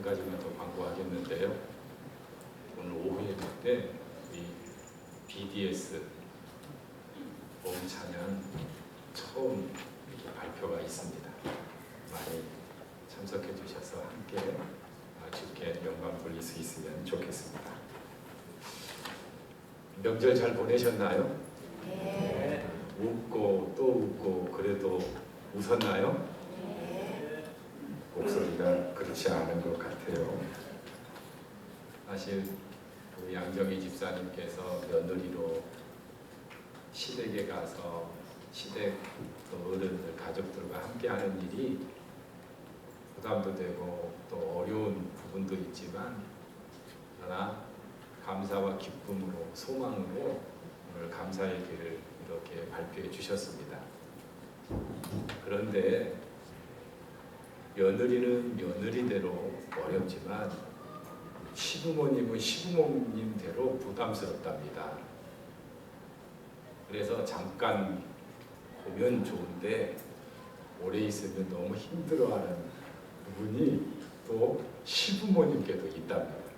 가지만 더 광고하겠는데요. 오늘 오후에 때 이 BDS 봄찬양 처음 이렇게 발표가 있습니다. 많이 참석해 주셔서 함께 주께 영광 돌릴 수 있으면 좋겠습니다. 명절 잘 보내셨나요? 네. 웃고 또 웃고 그래도 웃었나요? 네. 목소리가 그렇지 않은 것 같아요. 사실 우리 양정희 집사님께서 며느리로 시댁에 가서 시댁 어른들 가족들과 함께하는 일이 부담도 되고 또 어려운 부분도 있지만 그러나 감사와 기쁨으로 소망으로 오늘 감사의 길을 이렇게 발표해 주셨습니다. 그런데 며느리는 며느리대로 어렵지만 시부모님은 시부모님대로 부담스럽답니다. 그래서 잠깐 보면 좋은데 오래 있으면 너무 힘들어하는 부분이 또 시부모님께도 있답니다.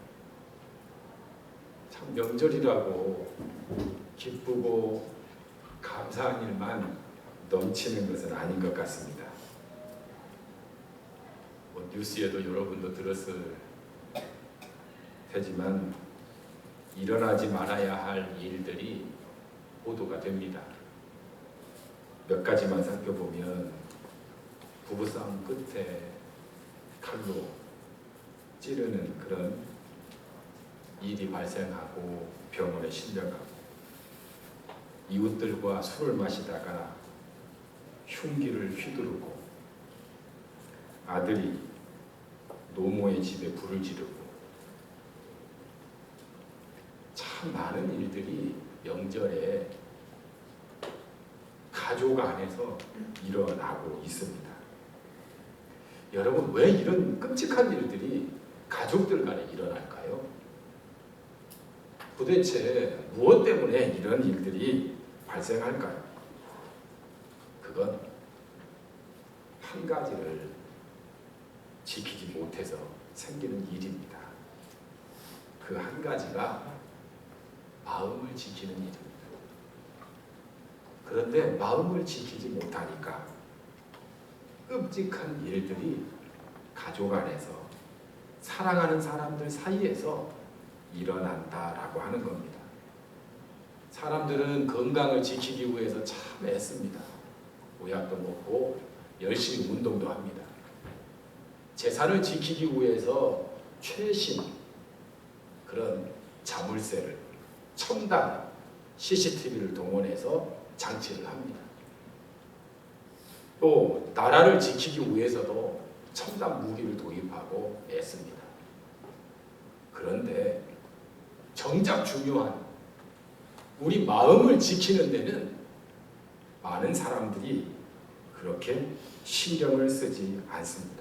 참 명절이라고 기쁘고 감사한 일만 넘치는 것은 아닌 것 같습니다. 뉴스에도 여러분도 들었을 테지만 일어나지 말아야 할 일들이 보도가 됩니다. 몇 가지만 살펴보면 부부싸움 끝에 칼로 찌르는 그런 일이 발생하고 병원에 실려가고 이웃들과 술을 마시다가 흉기를 휘두르고 아들이 노모의 집에 불을 지르고 참 많은 일들이 명절에 가족 안에서 일어나고 있습니다. 여러분, 왜 이런 끔찍한 일들이 가족들 간에 일어날까요? 도대체 무엇 때문에 이런 일들이 발생할까요? 그건 한 가지를 지키지 못해서 생기는 일입니다. 그 한 가지가 마음을 지키는 일입니다. 그런데 마음을 지키지 못하니까 끔찍한 일들이 가족 안에서 사랑하는 사람들 사이에서 일어난다라고 하는 겁니다. 사람들은 건강을 지키기 위해서 참 애씁니다. 보약도 먹고 열심히 운동도 합니다. 재산을 지키기 위해서 최신 그런 자물쇠를 첨단 CCTV를 동원해서 장치를 합니다. 또 나라를 지키기 위해서도 첨단 무기를 도입하고 애씁니다. 그런데 정작 중요한 우리 마음을 지키는 데는 많은 사람들이 그렇게 신경을 쓰지 않습니다.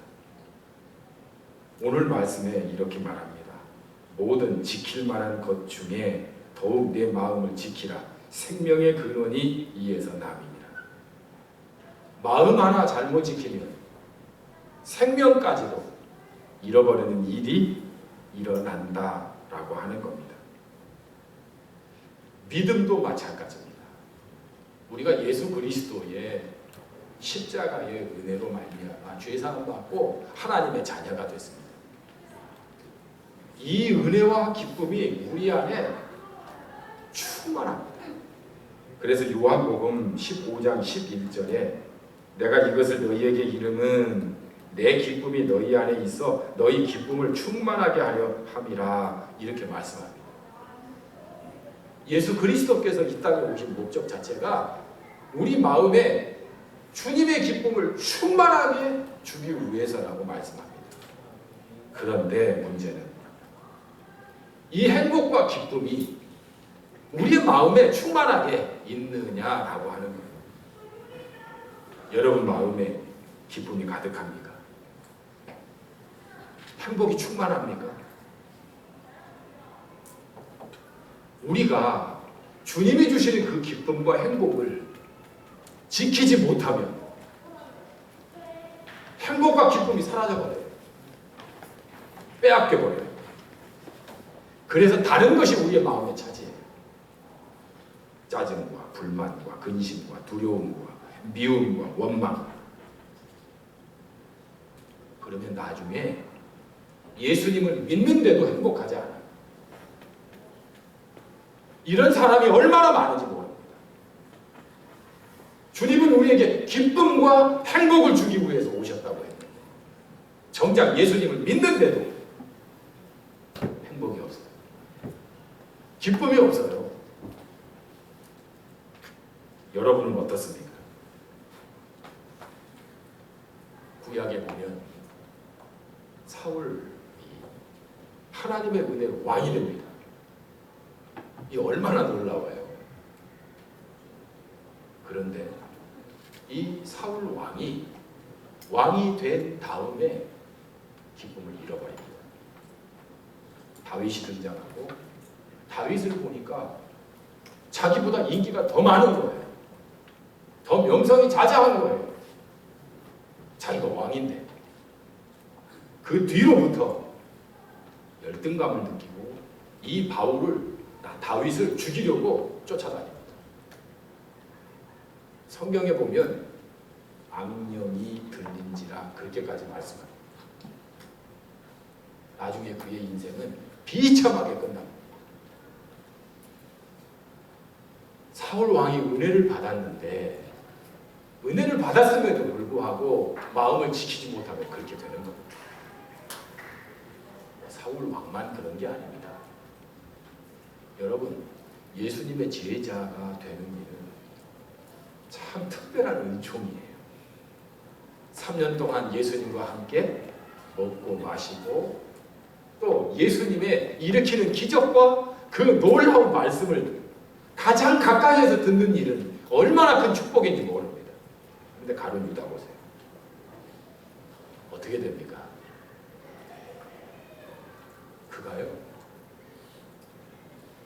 오늘 말씀에 이렇게 말합니다. 모든 지킬 만한 것 중에 더욱 내 마음을 지키라. 생명의 근원이 이에서 남이니라. 마음 하나 잘못 지키면 생명까지도 잃어버리는 일이 일어난다라고 하는 겁니다. 믿음도 마찬가지입니다. 우리가 예수 그리스도의 십자가의 은혜로 말미암아 죄사함 받고 하나님의 자녀가 됐습니다. 이 은혜와 기쁨이 우리 안에 충만합니다. 그래서 요한복음 15장 11절에 내가 이것을 너희에게 이름은 내 기쁨이 너희 안에 있어 너희 기쁨을 충만하게 하려 함이라 이렇게 말씀합니다. 예수 그리스도께서 이 땅에 오신 목적 자체가 우리 마음에 주님의 기쁨을 충만하게 주기 위해서라고 말씀합니다. 그런데 문제는 이 행복과 기쁨이 우리의 마음에 충만하게 있느냐라고 하는 거예요. 여러분 마음에 기쁨이 가득합니까? 행복이 충만합니까? 우리가 주님이 주시는 그 기쁨과 행복을 지키지 못하면 행복과 기쁨이 사라져버려요. 빼앗겨 버려요. 그래서 다른 것이 우리의 마음에 차지해요. 짜증과 불만과 근심과 두려움과 미움과 원망. 그러면 나중에 예수님을 믿는데도 행복하지 않아요. 이런 사람이 얼마나 많은지 모릅니다. 주님은 우리에게 기쁨과 행복을 주기 위해서 오셨다고 했는데 정작 예수님을 믿는데도 행복이 없어요. 기쁨이 없어요. 여러분은 어떻습니까? 구약에 보면 사울이 하나님의 은혜로 왕이 됩니다. 이 얼마나 놀라워요. 그런데 이 사울 왕이 된 다음에 기쁨을 잃어버립니다. 다윗이 등장하고 다윗을 보니까 자기보다 인기가 더 많은 거예요. 더 명성이 자자한 거예요. 자기가 왕인데. 그 뒤로부터 열등감을 느끼고 이 다윗을 죽이려고 쫓아다닙니다. 성경에 보면 악령이 들린지라 그렇게까지 말씀합니다. 나중에 그의 인생은 비참하게 끝납니다. 사울 왕이 은혜를 받았는데 은혜를 받았음에도 불구하고 마음을 지키지 못하면 그렇게 되는 겁니다. 사울 왕만 그런 게 아닙니다. 여러분, 예수님의 제자가 되는 일은 참 특별한 은총이에요. 3년 동안 예수님과 함께 먹고 마시고 또 예수님의 일으키는 기적과 그 놀라운 말씀을 가장 가까이에서 듣는 일은 얼마나 큰 축복인지 모릅니다. 그런데 가룟 유다 보세요. 어떻게 됩니까? 그가요,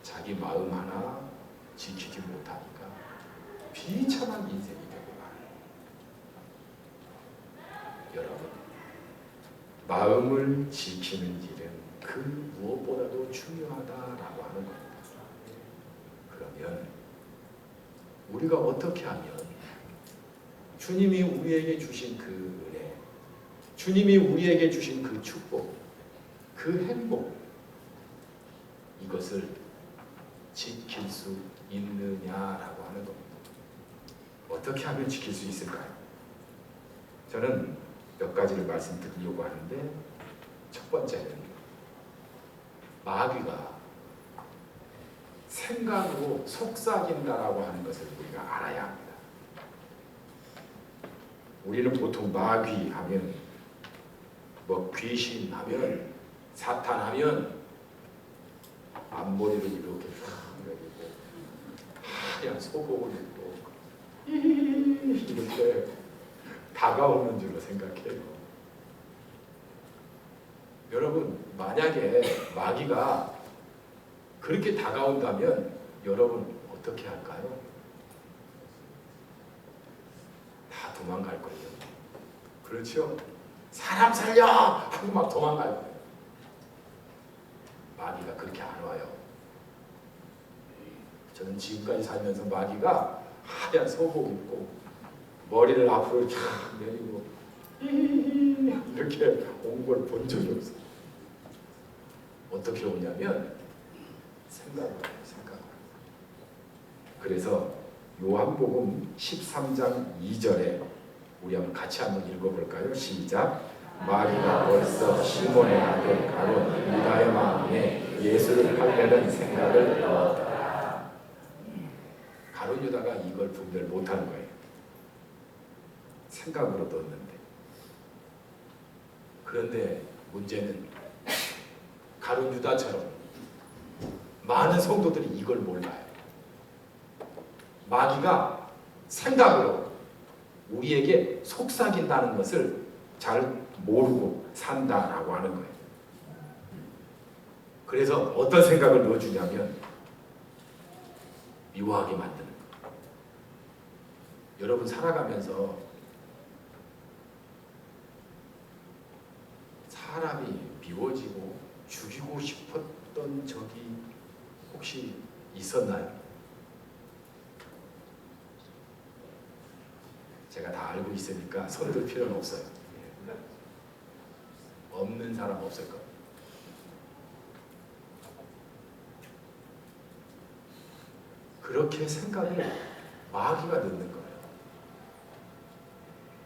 자기 마음 하나 지키지 못하니까 비참한 인생이 되고 말아요. 여러분, 마음을 지키는 일은 그 무엇보다도 중요하다라고 하는 겁니다. 그러면 우리가 어떻게 하면 주님이 우리에게 주신 그 은혜, 주님이 우리에게 주신 그 축복, 그 행복, 이것을 지킬 수 있느냐라고 하는 겁니다. 어떻게 하면 지킬 수 있을까요? 저는 몇 가지를 말씀드리려고 하는데, 첫 번째는 마귀가 생각으로 속삭인다라고 하는 것을 우리가 알아야 합니다. 우리는 보통 마귀 하면, 귀신 하면, 사탄 하면 앞머리를 이렇게 내리고 하얀 속옷을 입고 이렇게 다가오는 줄로 생각해요. 여러분, 만약에 마귀가 그렇게 다가온다면 여러분 어떻게 할까요? 다 도망갈 거예요. 그렇죠? 사람 살려! 하고 막 도망갈 거예요. 마귀가 그렇게 안 와요. 저는 지금까지 살면서 마귀가 하얀 속옷 입고 머리를 앞으로 쫙 내리고 이렇게 온 걸 본 적이 없어요. 어떻게 오냐면 생각으로. 그래서 요한복음 13장 2절에 우리 한번 같이 한번 읽어볼까요? 시작. 마귀가 벌써 시몬의 아들 가룟 유다의 마음에 예수를 팔려는 생각을 넣었다. 가룟 유다가 이걸 분별 못하는 거예요. 생각으로 넣었는데. 그런데 문제는 가룟 유다처럼 많은 성도들이 이걸 몰라요. 마귀가 생각으로 우리에게 속삭인다는 것을 잘 모르고 산다라고 하는 거예요. 그래서 어떤 생각을 넣어주냐면 미워하게 만드는 거예요. 여러분 살아가면서 사람이 미워지고 죽이고 싶었던 적이 혹시 있었나요? 제가 다 알고 있으니까 손들 필요는 없어요. 없는 사람 없을 거예요. 그렇게 생각을 마귀가 넣는 거예요.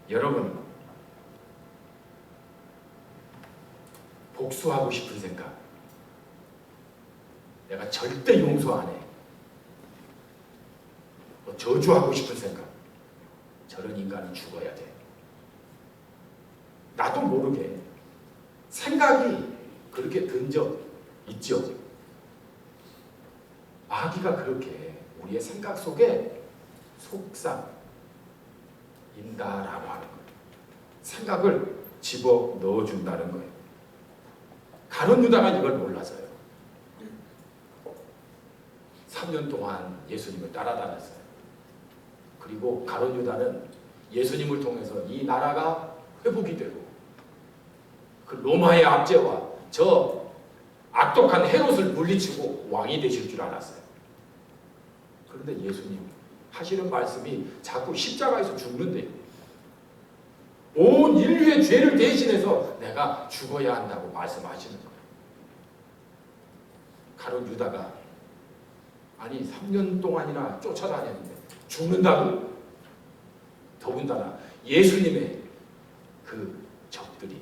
여러분, 복수하고 싶은 생각, 내가 절대 용서 안 해, 저주하고 싶은 생각, 저런 인간은 죽어야 돼. 나도 모르게 생각이 그렇게 든 적 있죠. 마귀가 그렇게 우리의 생각 속에 속삭인다라고 하는 거예요. 생각을 집어 넣어준다는 거예요. 가룟 유다가 이걸 몰라서요. 3년 동안 예수님을 따라다녔어요. 그리고 가룟 유다는 예수님을 통해서 이 나라가 회복이 되고 그 로마의 압제와 저 악독한 헤롯을 물리치고 왕이 되실 줄 알았어요. 그런데 예수님 하시는 말씀이 자꾸 십자가에서 죽는데요. 온 인류의 죄를 대신해서 내가 죽어야 한다고 말씀하시는 거예요. 가룟 유다가 아니 3년 동안이나 쫓아다녔는데 죽는다고? 더군다나 예수님의 그 적들이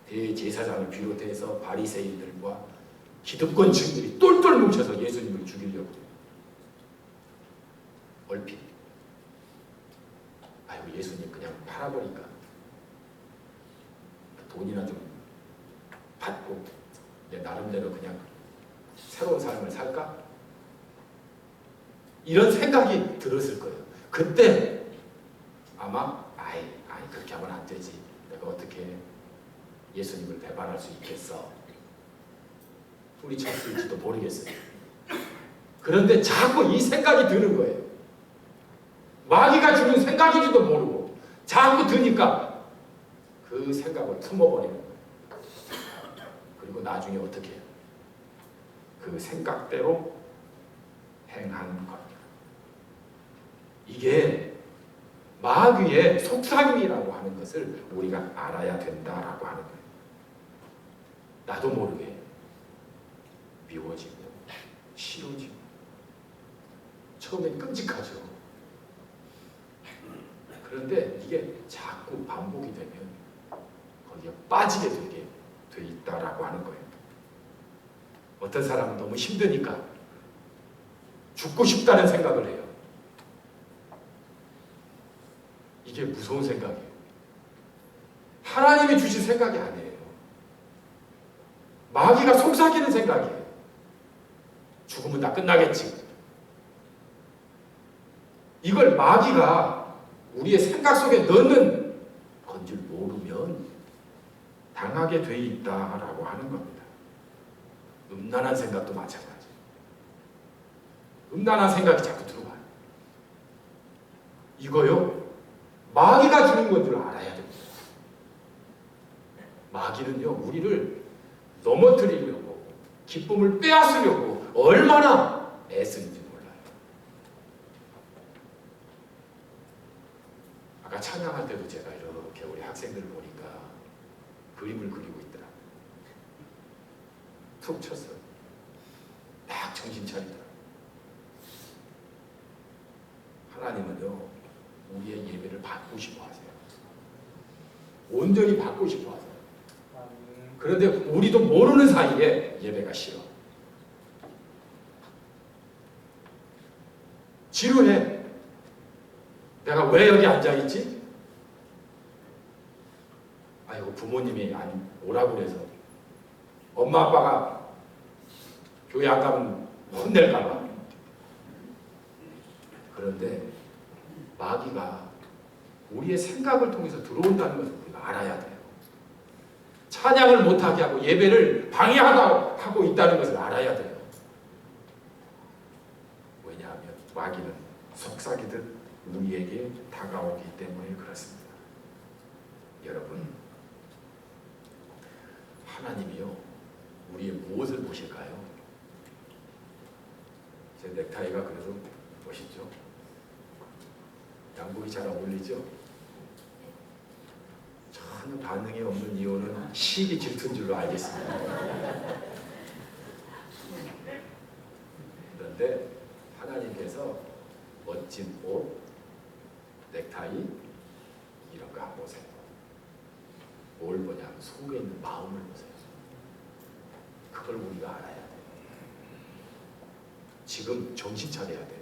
대제사장을 비롯해서 바리새인들과 기득권층들이 똘똘 뭉쳐서 예수님을 죽이려고 얼핏 아유 예수님 그냥 팔아버릴까? 돈이나 좀 받고 내 나름대로 그냥 새로운 삶을 살까? 이런 생각이 들었을 거예요. 그때 아마 아이 그렇게 하면 안 되지. 내가 어떻게 예수님을 배반할 수 있겠어? 뿌리쳤을지도 모르겠어요. 그런데 자꾸 이 생각이 드는 거예요. 마귀가 주는 생각인지도 모르고 자꾸 드니까 그 생각을 품어버리는 거예요. 그리고 나중에 어떻게 해요? 그 생각대로 행하는 겁니다. 이게 마귀의 속삭임이라고 하는 것을 우리가 알아야 된다라고 하는 거예요. 나도 모르게 미워지고 싫어지고 처음엔 끔찍하죠. 그런데 이게 자꾸 반복이 되면 거기에 빠지게 되게 돼 있다라고 하는 거예요. 어떤 사람은 너무 힘드니까 죽고 싶다는 생각을 해요. 이게 무서운 생각이에요. 하나님이 주신 생각이 아니에요. 마귀가 속삭이는 생각이에요. 죽으면 다 끝나겠지. 이걸 마귀가 우리의 생각 속에 넣는 건 줄 모르면 당하게 돼 있다라고 하는 겁니다. 음란한 생각도 마찬가지. 음란한 생각이 자꾸 들어와요. 이거요, 마귀가 주는 건 줄 알아야 됩니다. 마귀는요, 우리를 넘어뜨리려고, 기쁨을 빼앗으려고 얼마나 애쓰는지 몰라요. 아까 찬양할 때도 제가 이렇게 우리 학생들 보니까 그림을 그리고 있더라고요. 툭 쳤어요. 딱 정신 차리더라고요. 하나님은요, 우리의 예배를 받고 싶어 하세요. 온전히 받고 싶어 하세요. 그런데 우리도 모르는 사이에 예배가 싫어. 지루해. 내가 왜 여기 앉아있지? 아이고, 부모님이 오라고 그래서 엄마 아빠가 교회 안 가면 혼낼까 봐. 그런데 마귀가 우리의 생각을 통해서 들어온다는 것을 우리가 알아야 돼요. 찬양을 못하게 하고 예배를 방해하고 있다는 것을 알아야 돼요. 왜냐하면 마귀는 속삭이듯 우리에게 다가오기 때문에 그렇습니다. 여러분, 하나님이요 우리의 무엇을 보실까요? 제 넥타이가 그래도 멋있죠? 양복이 잘 어울리죠? 전혀 반응이 없는 이유는 시기 질투인 줄로 알겠습니다. 그런데 하나님께서 멋진 옷, 넥타이 이런 거 안 보세요. 뭘 보냐면 속에 있는 마음을 보세요. 그걸 우리가 알아야 돼요. 지금 정신 차려야 돼요.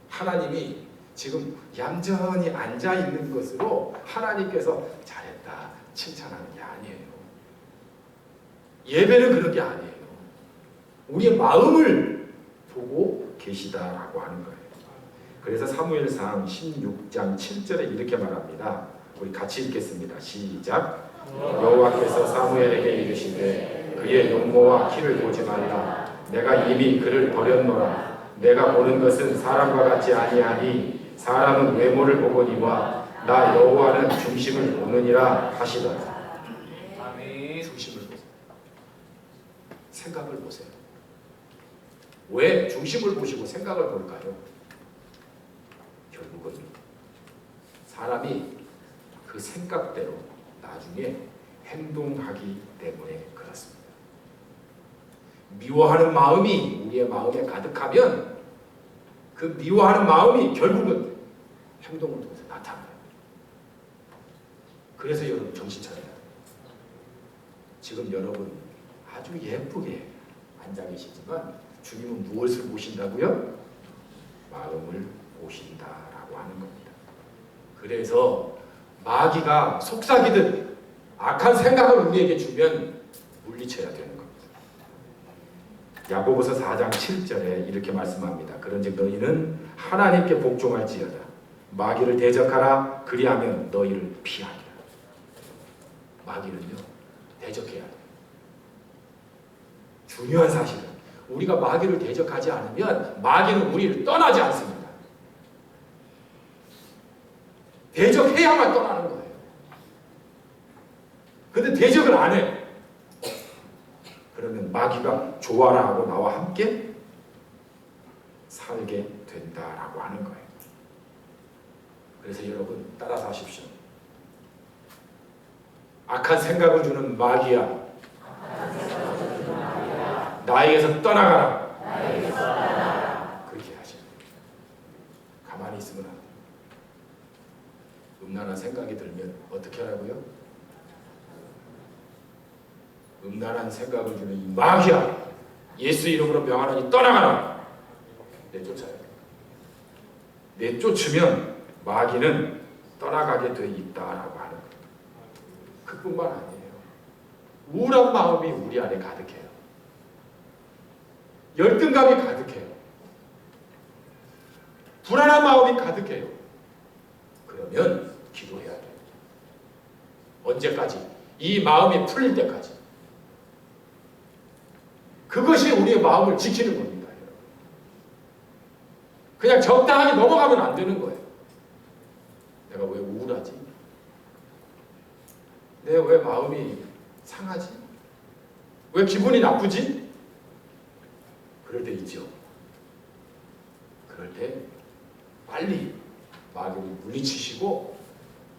하나님이 지금 얌전히 앉아있는 것으로 하나님께서 잘했다 칭찬하는 게 아니에요. 예배는 그런 게 아니에요. 우리의 마음을 보고 계시다라고 하는 거예요. 그래서 사무엘상 16장 7절에 이렇게 말합니다. 우리 같이 읽겠습니다. 시작. 여호와께서 사무엘에게 이르시되 그의 용모와 키를 보지 말라. 내가 이미 그를 버렸노라. 내가 보는 것은 사람과 같지 아니하니 사람은 외모를 보거니와 나 여호와는 중심을 보느니라 하시더라. 아멘. 중심을 보세요. 생각을 보세요. 왜 중심을 보시고 생각을 볼까요? 결국은 사람이 그 생각대로 나중에 행동하기 때문에 그렇습니다. 미워하는 마음이 우리의 마음에 가득하면 그 미워하는 마음이 결국은 행동을 통해서 나타나요. 그래서 여러분 정신 차려야 돼요. 지금 여러분 아주 예쁘게 앉아 계시지만 주님은 무엇을 보신다고요? 마음을 보신다라고 하는 겁니다. 그래서 마귀가 속삭이듯 악한 생각을 우리에게 주면 물리쳐야 되는 겁니다. 야고보서 4장 7절에 이렇게 말씀합니다. 그런즉 너희는 하나님께 복종할지어다. 마귀를 대적하라. 그리하면 너희를 피하리라. 마귀는요 대적해야 돼요. 중요한 사실은 우리가 마귀를 대적하지 않으면 마귀는 우리를 떠나지 않습니다. 대적해야만 떠나는 거예요. 근데 대적을 안 해. 그러면 마귀가 좋아라 하고 나와 함께 살게 된다라고 하는 거예요. 그래서 여러분 따라서 하십시오. 악한 생각을 주는 마귀야. 나에게서 떠나가라. 그렇게 하셔야 돼요. 가만히 있으면 안 돼요. 음란한 생각이 들면 어떻게 하라고요? 음란한 생각을 주는 이 마귀야. 예수 이름으로 명하노니 떠나가라. 내쫓아야 돼요. 내쫓으면 마귀는 떠나가게 돼 있다라고 하는 거예요. 그뿐만 아니에요. 우울한 마음이 우리 안에 가득해요. 열등감이 가득해요. 불안한 마음이 가득해요. 그러면 기도해야 돼요. 언제까지? 이 마음이 풀릴 때까지. 그것이 우리의 마음을 지키는 겁니다. 그냥 적당하게 넘어가면 안 되는 거예요. 내가 왜 우울하지? 내 왜 마음이 상하지? 왜 기분이 나쁘지? 그럴 때 있죠. 그럴 때 빨리 마귀를 물리치시고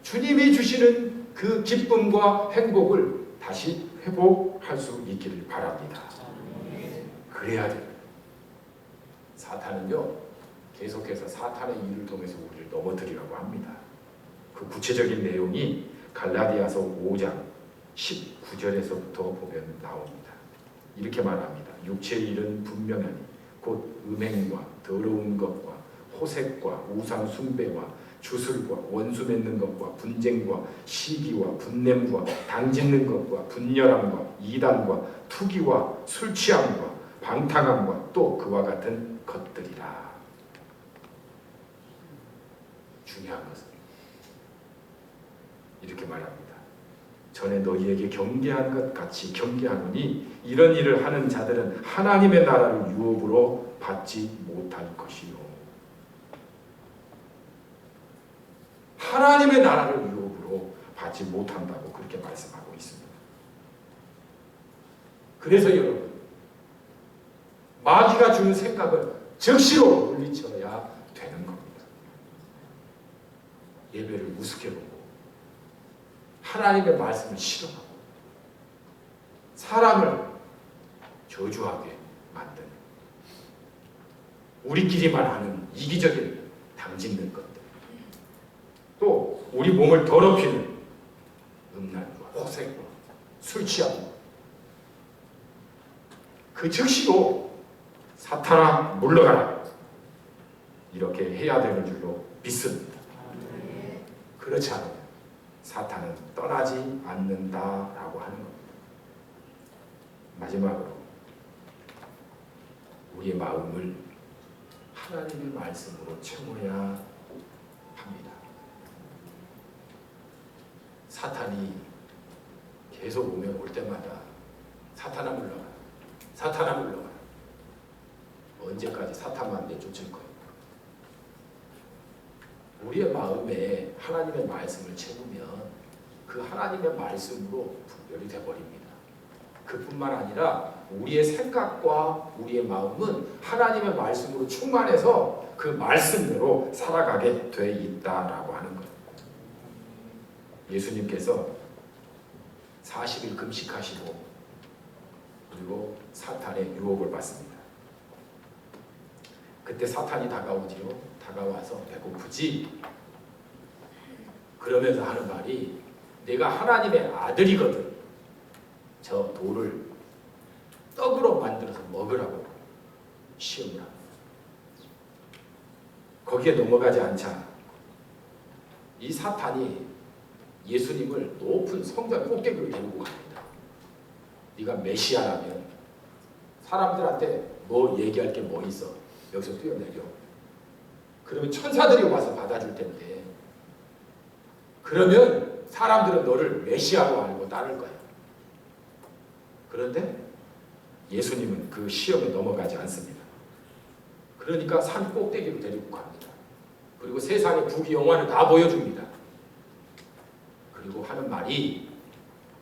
주님이 주시는 그 기쁨과 행복을 다시 회복할 수 있기를 바랍니다. 그래야 돼요. 사탄은요 계속해서 사탄의 일을 통해서 우리를 넘어뜨리라고 합니다. 그 구체적인 내용이 갈라디아서 5장 19절에서부터 보면 나옵니다. 이렇게 말합니다. 육체의 일은 분명하니 곧 음행과 더러운 것과 호색과 우상 숭배와 주술과 원수 맺는 것과 분쟁과 시기와 분냄과 당짓는 것과 분열함과 이단과 투기와 술 취함과 방탕함과 또 그와 같은 것들이라. 중요한 것은 이렇게 말합니다. 전에 너희에게 경계한 것 같이 경계하노니 이런 일을 하는 자들은 하나님의 나라를 유업으로 받지 못할 것이요. 하나님의 나라를 유업으로 받지 못한다고 그렇게 말씀하고 있습니다. 그래서 여러분, 마귀가 주는 생각을 즉시로 물리쳐야 되는 겁니다. 예배를 우습게 보고 하나님의 말씀을 싫어하고 사람을 저주하게 만드는, 우리끼리만 하는 이기적인 당짓는 것들, 또 우리 몸을 더럽히는 음란과 호색과 술 취함, 그 즉시로 사탄아 물러가라, 이렇게 해야 되는 줄로 믿습니다. 그렇지 않으면 사탄은 떠나지 않는다라고 하는 겁니다. 마지막으로 우리의 마음을 하나님의 말씀으로 채워야 합니다. 사탄이 계속 오면 올 때마다 사탄아 물러가라, 사탄아 물러가라. 언제까지 사탄만 내쫓을 거예요? 우리의 마음에 하나님의 말씀을 채우면 그 하나님의 말씀으로 분별이 되어버립니다. 그뿐만 아니라 우리의 생각과 우리의 마음은 하나님의 말씀으로 충만해서 그 말씀대로 살아가게 돼 있다라고 하는 거예요. 예수님께서 40일 금식하시고 그리고 사탄의 유혹을 받습니다. 그때 사탄이 다가오지요. 다가와서 배고프지? 그러면서 하는 말이, 내가 하나님의 아들이거든. 저 돌을 떡으로 만들어서 먹으라고 시험을 합니다. 거기에 넘어가지 않자 이 사탄이 예수님을 높은 성전 꼭대기로 데리고 갑니다. 네가 메시아라면 사람들한테 뭐 얘기할 게 뭐 있어? 여기서 뛰어내려. 그러면 천사들이 와서 받아줄 텐데, 그러면 사람들은 너를 메시아로 알고 따를 거야. 그런데 예수님은 그 시험에 넘어가지 않습니다. 그러니까 산 꼭대기로 데리고 갑니다. 그리고 세상의 부귀영화를 다 보여줍니다. 그리고 하는 말이,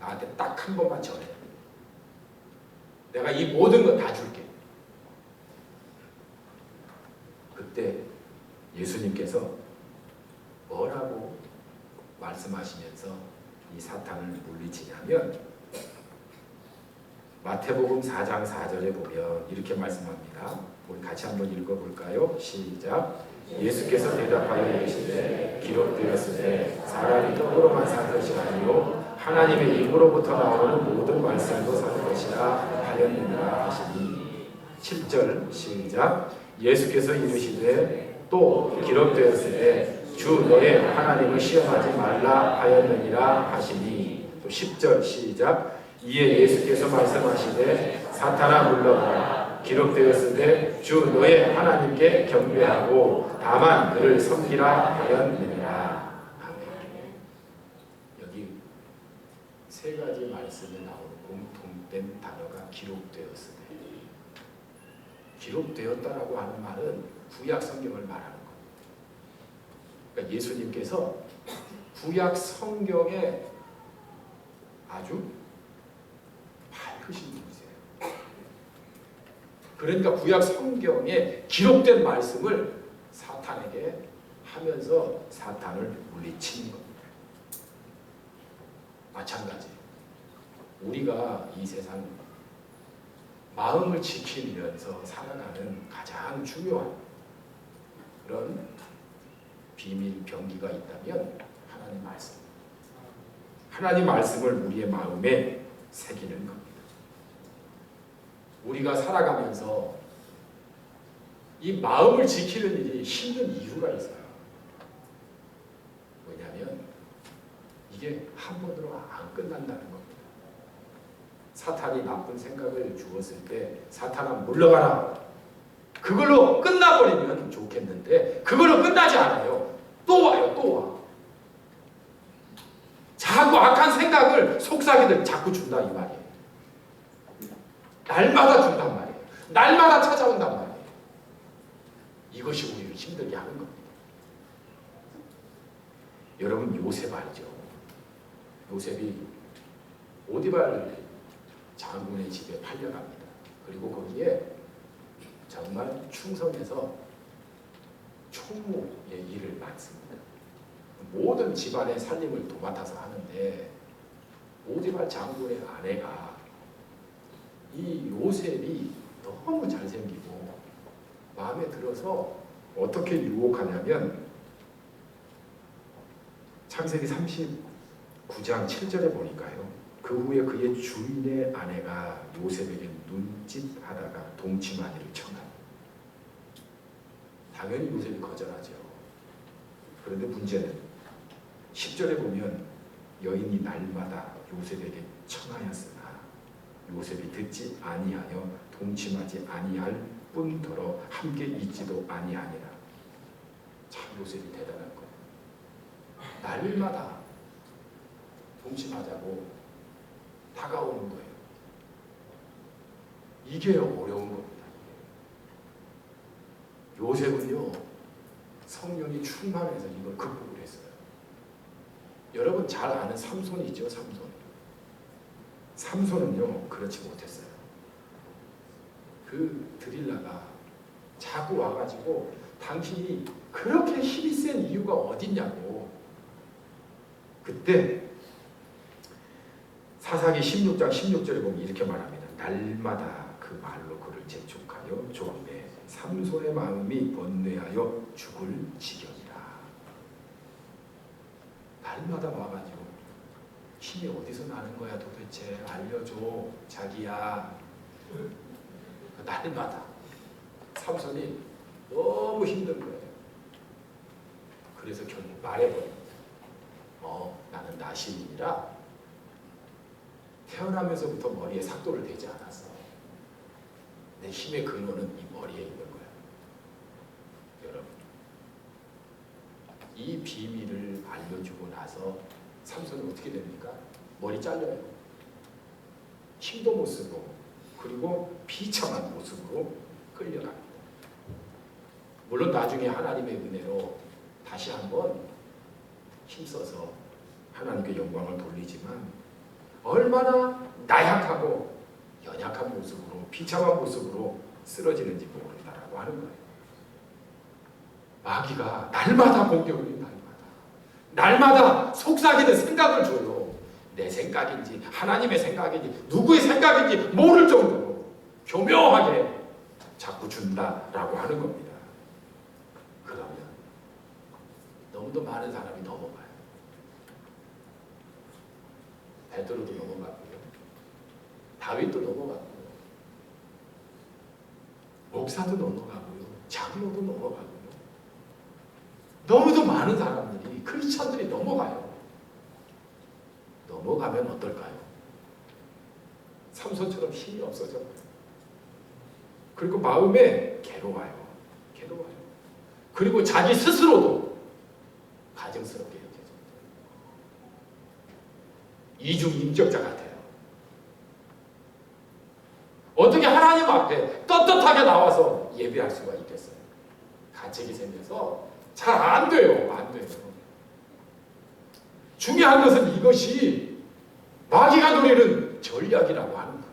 나한테 딱 한 번만 전해. 내가 이 모든 거 다 줄게. 그때 예수님께서 뭐라고 말씀하시면서 이 사탄을 물리치냐면, 마태복음 4장 4절에 보면 이렇게 말씀합니다. 우리 같이 한번 읽어볼까요? 시작. 예수께서 대답하여 이르시되 기록되었으되 사람이 떡으로만 사는 것이 아니요 하나님의 입으로부터 나오는 모든 말씀도 사는 것이라 하였느니라 하시니. 7절 시작. 예수께서 이르시되 또 기록되었으되 주 너의 하나님을 시험하지 말라 하였느니라 하시니. 또 10절 시작. 이에 예수께서 말씀하시되 사탄아 물러가라. 기록되었으되 주 너의 하나님께 경배하고 다만 그를 섬기라 하였느니라. 아멘. 여기 세 가지 말씀에 나오는 공통된 단어가 기록되었으되. 기록되었다라고 하는 말은 구약 성경을 말하는 겁니다. 그러니까 예수님께서 구약 성경에 아주 밝으신 분이세요. 그러니까 구약 성경에 기록된 말씀을 사탄에게 하면서 사탄을 물리치는 겁니다. 마찬가지, 우리가 이 세상 마음을 지키면서 살아가는 가장 중요한 그런 비밀 병기가 있다면 하나님 말씀. 하나님 말씀을 우리의 마음에 새기는 겁니다. 우리가 살아가면서 이 마음을 지키는 일이 힘든 이유가 있어요. 왜냐하면 이게 한 번으로 안 끝난다는 겁니다. 사탄이 나쁜 생각을 주었을 때 사탄아 물러가라. 그걸로 끝나버리면 좋겠는데 그걸로 끝나지 않아요. 또 와요. 또 와. 자꾸 악한 생각을 속삭이들 자꾸 준다 이 말이에요. 날마다 준단 말이에요. 날마다 찾아온단 말이에요. 이것이 우리를 힘들게 하는 겁니다. 여러분 요셉 알죠? 요셉이 오디발 장군의 집에 팔려갑니다. 그리고 거기에 정말 충성해서 총무의 일을 맡습니다. 모든 집안의 살림을 도맡아서 하는데 오디발 장군의 아내가 이 요셉이 너무 잘생기고 마음에 들어서 어떻게 유혹하냐면 창세기 39장 7절에 보니까요. 그 후에 그의 주인의 아내가 요셉에게 눈짓하다가 동치마니를 청합니다. 당연히 요셉이 거절하죠. 그런데 문제는 10절에 보면 여인이 날마다 요셉에게 청하였으나 요셉이 듣지 아니하여 동침하지 아니할 뿐더러 함께 있지도 아니하니라. 참 요셉이 대단한 거예요. 날마다 동침하자고 다가오는 거예요. 이게 어려운 겁니다. 요셉은요 성령이 충만해서 이걸 극복을 했어요. 여러분 잘 아는 삼손이 있죠. 삼손은요 그렇지 못했어요. 그 드릴라가 자꾸 와가지고 당신이 그렇게 힘이 센 이유가 어딨냐고. 그때 사사기 16장 16절에 보면 이렇게 말합니다. 날마다 그 말로 그를 재촉하여 조음해 삼손의 마음이 번뇌하여 죽을 지경이라. 날마다 와가지고 힘이 어디서 나는 거야 도대체 알려줘 자기야. 날마다 삼손이 너무 힘든 거예요. 그래서 결국 말해버립니다. 나는 나시민이라 태어나면서부터 머리에 삭도를 대지 않았어. 내 힘의 근원은 이 머리에 있는 거야. 여러분, 이 비밀을 알려주고 나서 삼손은 어떻게 됩니까? 머리 잘려요. 힘도 못 쓰고 그리고 비참한 모습으로 끌려갑니다. 물론 나중에 하나님의 은혜로 다시 한번 힘써서 하나님께 영광을 돌리지만 얼마나 나약하고 연약한 모습으로 비참한 모습으로 쓰러지는지 모른다라고 하는 거예요. 마귀가 날마다 공격을 날마다 속삭이는 생각을 줘요. 내 생각인지 하나님의 생각인지 누구의 생각인지 모를 정도로 교묘하게 자꾸 준다라고 하는 겁니다. 그러면 너무도 많은 사람이 넘어가요. 베드로도 넘어갔고요. 다윗도 넘어갔고요. 목사도 넘어가고요. 장로도 넘어가고요. 너무도 많은 사람들이 크리스천들이 넘어가요. 넘어가면 어떨까요? 삼손처럼 힘이 없어져요. 그리고 마음에 괴로워요. 그리고 자기 스스로도 가증스럽게 여겨집니다. 이중인격자 같아요. 어떻게 하나님 앞에 떳떳하게 나와서 예배할 수가 있겠어요? 가책이 생겨서 잘 안 돼요. 중요한 것은 이것이 마귀가 노리는 전략이라고 하는 거예요.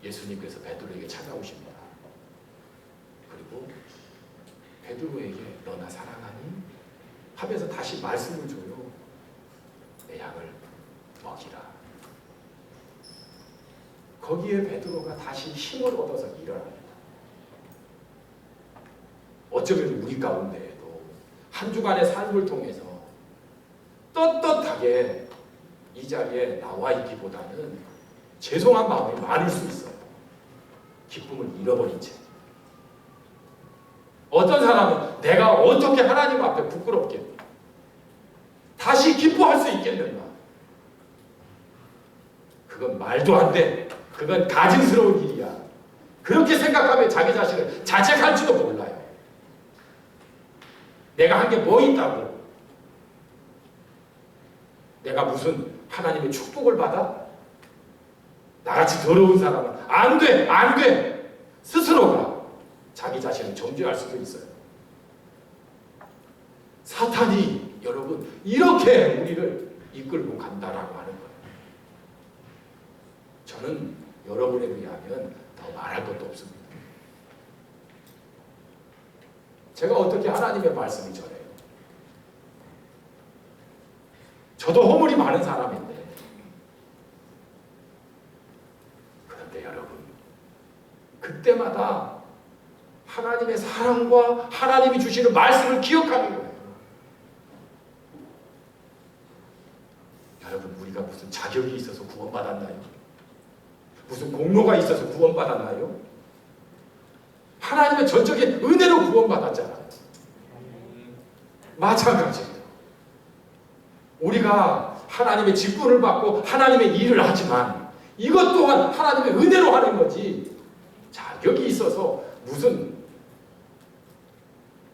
예수님께서 베드로에게 찾아오십니다. 그리고 베드로에게 너나 사랑하니? 하면서 다시 말씀을 줘요. 내 양을 먹이라. 거기에 베드로가 다시 힘을 얻어서 일어납니다. 어쩌면 우리 가운데에도 한 주간의 삶을 통해서 떳떳하게 이 자리에 나와 있기보다는 죄송한 마음이 많을 수 있어요. 기쁨을 잃어버린 채. 어떤 사람은 내가 어떻게 하나님 앞에 부끄럽게 다시 기뻐할 수 있겠는가? 그건 말도 안 돼. 그건 가증스러운 일이야. 그렇게 생각하면 자기 자신을 자책할지도 몰라요. 내가 한 게 뭐 있다고? 내가 무슨 하나님의 축복을 받아? 나같이 더러운 사람은 안 돼. 스스로가 자기 자신을 정죄할 수도 있어요. 사탄이 여러분 이렇게 우리를 이끌고 간다라고 하는 거예요. 저는 여러분에 비하면 더 말할 것도 없습니다. 제가 어떻게 하나님의 말씀을 전해요? 저도 허물이 많은 사람인데, 그런데 여러분, 그때마다 하나님의 사랑과 하나님이 주시는 말씀을 기억하는 거예요. 여러분, 우리가 무슨 자격이 있어서 구원받았나요? 무슨 공로가 있어서 구원받았나요? 하나님의 전적인 은혜로 구원받았잖아요. 마찬가지예요. 우리가 하나님의 직분을 받고 하나님의 일을 하지만 이것 또한 하나님의 은혜로 하는 거지, 자격이 있어서 무슨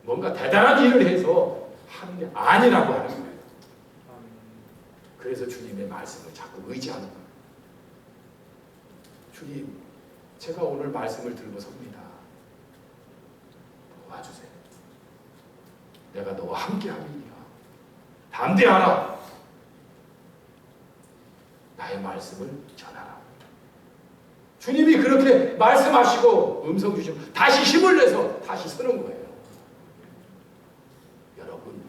뭔가 대단한 일을 해서 하는 게 아니라고 하는 거예요. 그래서 주님의 말씀을 자꾸 의지하는 거예요. 주님, 제가 오늘 말씀을 들고 섭니다. 도와주세요. 내가 너와 함께함이니라. 담대하라. 나의 말씀을 전하라. 주님이 그렇게 말씀하시고 음성 주시고 다시 힘을 내서 다시 서는 거예요. 여러분,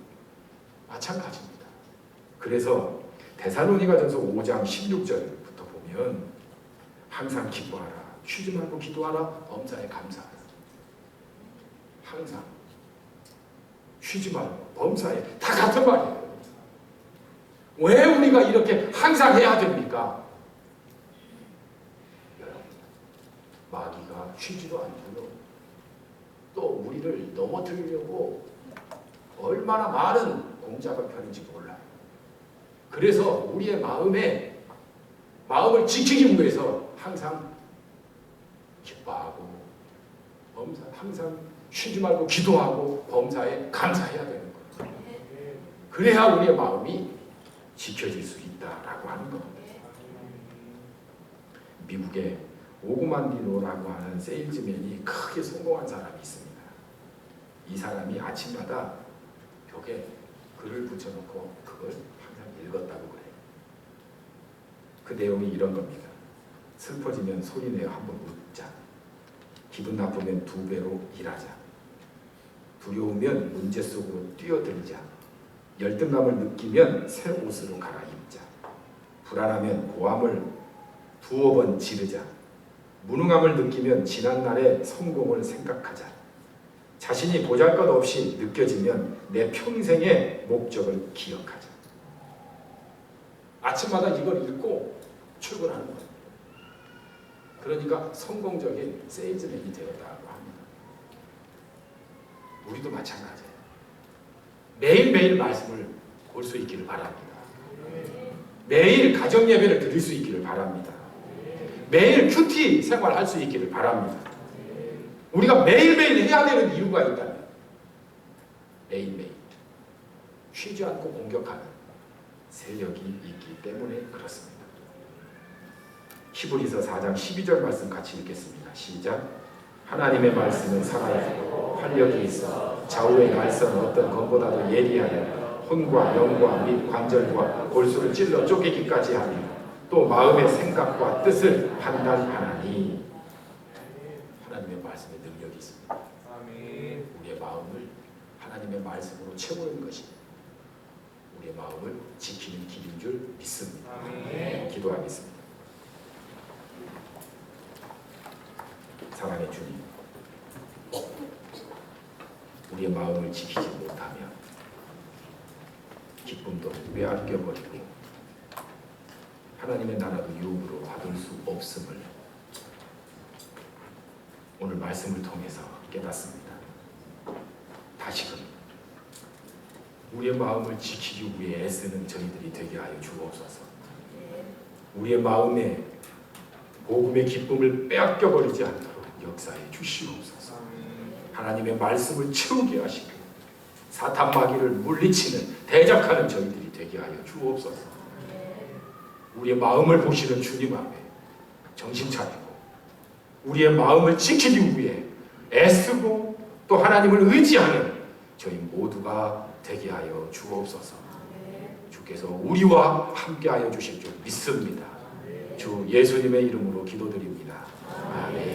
마찬가지입니다. 그래서 데살로니가전서 5장 16절부터 보면 항상 기뻐하라, 쉬지 말고 기도하라, 범사에 감사하라. 항상 쉬지 말고 범사에, 다 같은 말이에요. 왜 우리가 이렇게 항상 해야 됩니까? 여러분, 마귀가 쉬지도 않고요, 또 우리를 넘어뜨리려고 얼마나 많은 공작을 펴는지 몰라요. 그래서 우리의 마음을 지키기 위해서 항상 기뻐하고 항상 쉬지 말고 기도하고 범사에 감사해야 되는 거예요. 그래야 우리의 마음이 지켜질 수 있다라고 하는 겁니다. 미국에 오구만디노라고 하는 세일즈맨이 크게 성공한 사람이 있습니다. 이 사람이 아침마다 벽에 글을 붙여놓고 그걸 항상 읽었다고 그래요. 그 내용이 이런 겁니다. 슬퍼지면 소리내어 한번 웃자. 기분 나쁘면 2배로 일하자. 두려우면 문제 속으로 뛰어들자. 열등감을 느끼면 새 옷으로 갈아입자. 불안하면 고함을 2번 지르자. 무능함을 느끼면 지난날의 성공을 생각하자. 자신이 보잘것없이 느껴지면 내 평생의 목적을 기억하자. 아침마다 이걸 읽고 출근하는 거예요. 그러니까 성공적인 세일즈맨이 되었다고 합니다. 우리도 마찬가지예요. 매일매일 말씀을 볼 수 있기를 바랍니다. 매일 가정 예배를 드릴 수 있기를 바랍니다. 매일 큐티 생활할 수 있기를 바랍니다. 우리가 매일매일 해야 되는 이유가 있다면, 매일매일 쉬지 않고 공격하는 세력이 있기 때문에 그렇습니다. 히브리서 4장 12절 말씀 같이 읽겠습니다. 시작. 하나님의 말씀은 살아있고 활력이 있어 좌우의 날선 어떤 검보다도 예리하여 혼과 영과 및 관절과 골수를 찔러 쪼개기까지 하며 또 마음의 생각과 뜻을 판단하나니. 하나님의 말씀에 능력이 있습니다. 우리의 마음을 하나님의 말씀으로 채우는 것이 우리의 마음을 지키는 길인 줄 믿습니다. 기도하겠습니다. 사랑의 주님, 우리의 마음을 지키지 못하면 기쁨도 빼앗겨버리고 하나님의 나라도 유업으로 받을 수 없음을 오늘 말씀을 통해서 깨닫습니다. 다시금 우리의 마음을 지키기 위해 애쓰는 저희들이 되게 하여 주옵소서. 우리의 마음에 복음의 기쁨을 빼앗겨버리지 않도록 역사해 주시옵소서. 하나님의 말씀을 채우게 하시고 사탄 마귀를 물리치는 대적하는 저희들이 되게 하여 주옵소서. 우리의 마음을 보시는 주님 앞에 정신 차리고 우리의 마음을 지키기 위해 애쓰고 또 하나님을 의지하는 저희 모두가 되게 하여 주옵소서. 주가 주께서 우리와 함께하여 주실 줄 믿습니다. 주 예수님의 이름으로 기도드립니다. 아멘.